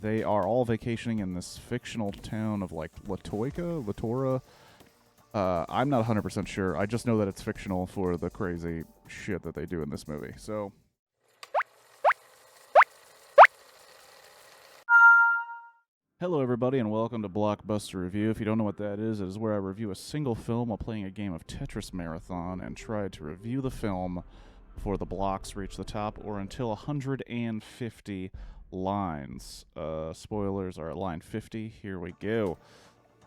they are all vacationing in this fictional town of, like, Latora. I'm not 100% sure. I just know that it's fictional for the crazy shit that they do in this movie. So, hello everybody and welcome to Blockbuster Review. If you don't know what that is, it is where I review a single film while playing a game of Tetris Marathon and try to review the film before the blocks reach the top or until 150 lines. Spoilers are at line 50. Here we go.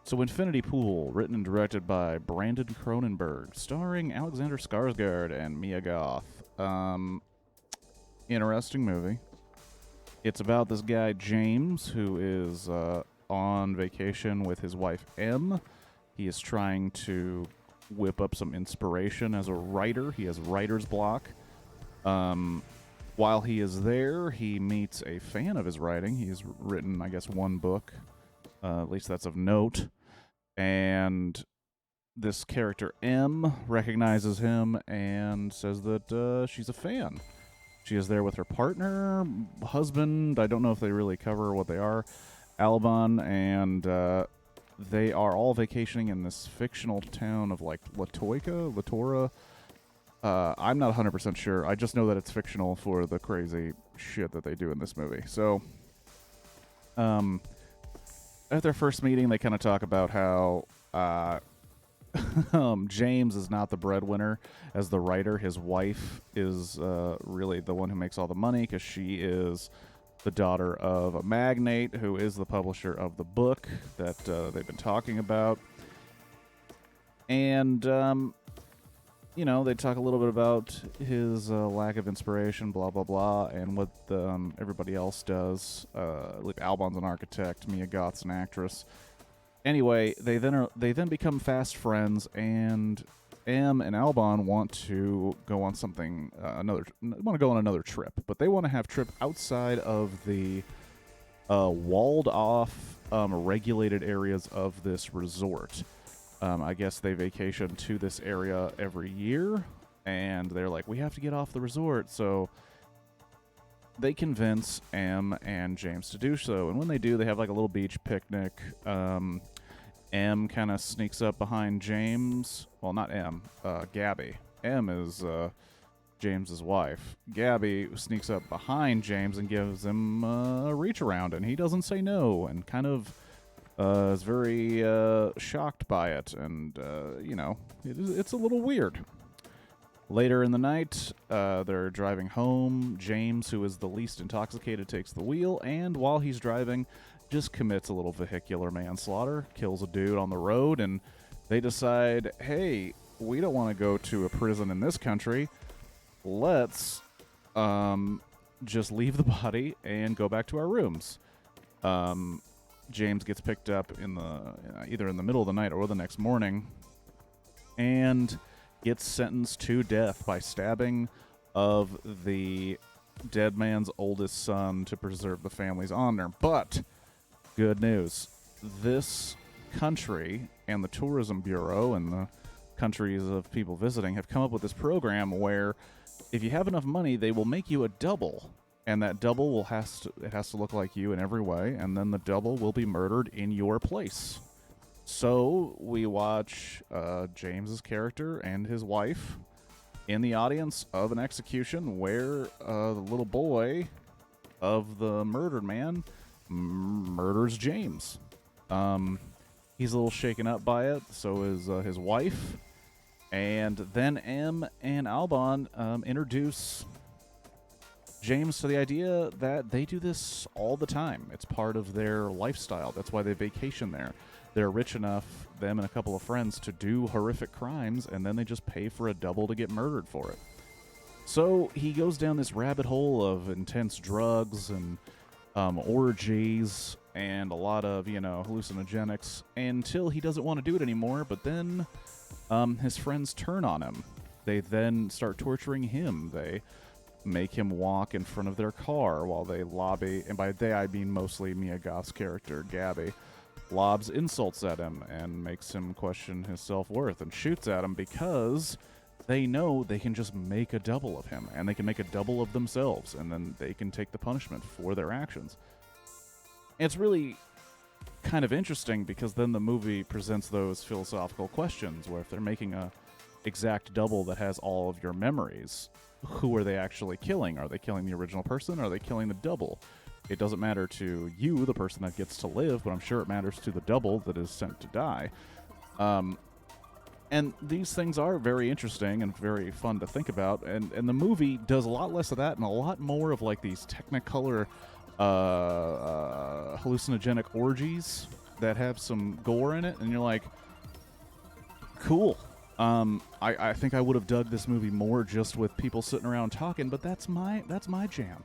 So, Infinity Pool, written and directed by Brandon Cronenberg, starring Alexander Skarsgård and Mia Goth. Interesting movie. It's about this guy, James, who is on vacation with his wife, Em. He is trying to whip up some inspiration as a writer. He has writer's block. While he is there, he meets a fan of his writing. He's written, I guess, one book. At least that's of note. And this character, M, recognizes him and says that she's a fan. She is there with her partner, husband. I don't know if they really cover what they are. Alban, and they are all vacationing in this fictional town of, like, Latora. I'm not 100% sure. I just know that it's fictional for the crazy shit that they do in this movie. So, at their first meeting, they kind of talk about how James is not the breadwinner as the writer. His wife is really the one who makes all the money because she is the daughter of a magnate who is the publisher of the book that they've been talking about. And, you know, they talk a little bit about his lack of inspiration, blah, blah, blah, and what everybody else does. Like Alban's an architect, Mia Goth's an actress. Anyway, they then become fast friends, and Em and Alban want to go on something another trip, but they want to have a trip outside of the walled off regulated areas of this resort. I guess they vacation to this area every year, and they're like, we have to get off the resort, so they convince Em and James to do so. And when they do, they have like a little beach picnic. Em kind of sneaks up behind James. Well, not Em, Gabby. Em is James's wife. Gabby sneaks up behind James and gives him a reach around, and he doesn't say no, and kind of is very shocked by it, and, you know, it's a little weird. Later in the night, they're driving home. James, who is the least intoxicated, takes the wheel, and while he's driving, just commits a little vehicular manslaughter, kills a dude on the road, and they decide, hey, we don't want to go to a prison in this country. Let's just leave the body and go back to our rooms. James gets picked up either in the middle of the night or the next morning and gets sentenced to death by stabbing of the dead man's oldest son to preserve the family's honor. But good news, this country and the Tourism Bureau and the countries of people visiting have come up with this program where if you have enough money, they will make you a double. And that double has to look like you in every way, and then the double will be murdered in your place. So we watch James's character and his wife in the audience of an execution where the little boy of the murdered man murders James. He's a little shaken up by it, so is his wife. And then Em and Alban introduce James to the idea that they do this all the time. It's part of their lifestyle. That's why they vacation there. They're rich enough, them and a couple of friends, to do horrific crimes, and then they just pay for a double to get murdered for it. So he goes down this rabbit hole of intense drugs and orgies and a lot of, you know, hallucinogenics until he doesn't want to do it anymore, but then his friends turn on him. They then start torturing him. They make him walk in front of their car while they lobby, and by they I mean mostly Mia Goth's character, Gabby, lobs insults at him and makes him question his self-worth and shoots at him because they know they can just make a double of him, and they can make a double of themselves, and then they can take the punishment for their actions. It's really kind of interesting because then the movie presents those philosophical questions where if they're making a exact double that has all of your memories, who are they actually killing? Are they killing the original person? Or are they killing the double? It doesn't matter to you, the person that gets to live, but I'm sure it matters to the double that is sent to die. And these things are very interesting and very fun to think about. And the movie does a lot less of that and a lot more of like these technicolor hallucinogenic orgies that have some gore in it. And you're like, cool. I think I would have dug this movie more just with people sitting around talking, but that's my jam.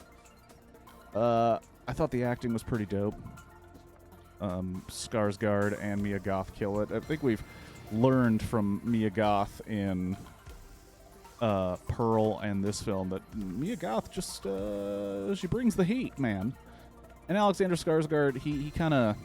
I thought the acting was pretty dope. Skarsgård and Mia Goth kill it. I think we've learned from Mia Goth in Pearl and this film that Mia Goth just she brings the heat, man. And Alexander Skarsgård, he kind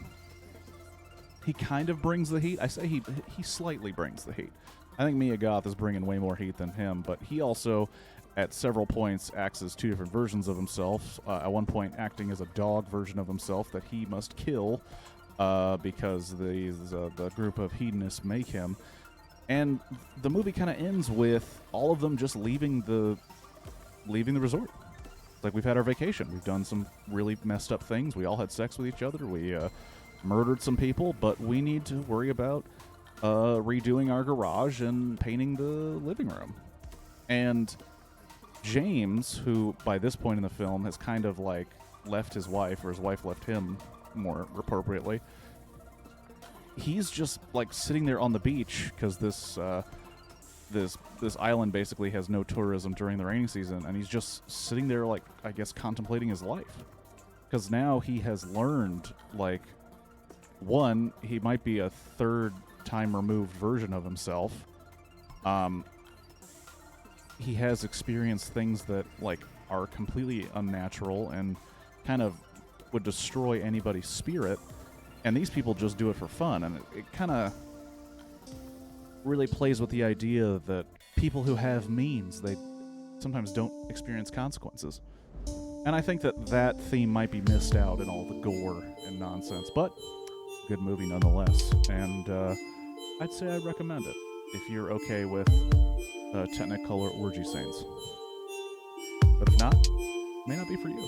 of brings the heat. I say he slightly brings the heat. I think Mia Goth is bringing way more heat than him, but he also, at several points, acts as two different versions of himself. At one point, acting as a dog version of himself that he must kill because the group of hedonists make him. And the movie kind of ends with all of them just leaving the resort. Like, we've had our vacation. We've done some really messed up things. We all had sex with each other. We murdered some people, but we need to worry about redoing our garage and painting the living room. And James, who by this point in the film has kind of like left his wife, or his wife left him more appropriately, he's just like sitting there on the beach because this island basically has no tourism during the rainy season, and he's just sitting there like, I guess, contemplating his life. Because now he has learned, like, one, he might be a third time removed version of himself. He has experienced things that like are completely unnatural and kind of would destroy anybody's spirit, and these people just do it for fun. And it kind of really plays with the idea that people who have means, they sometimes don't experience consequences. And I think that theme might be missed out in all the gore and nonsense, but good movie nonetheless. And I'd say I'd recommend it if you're okay with technicolor orgy scenes. But if not, it may not be for you.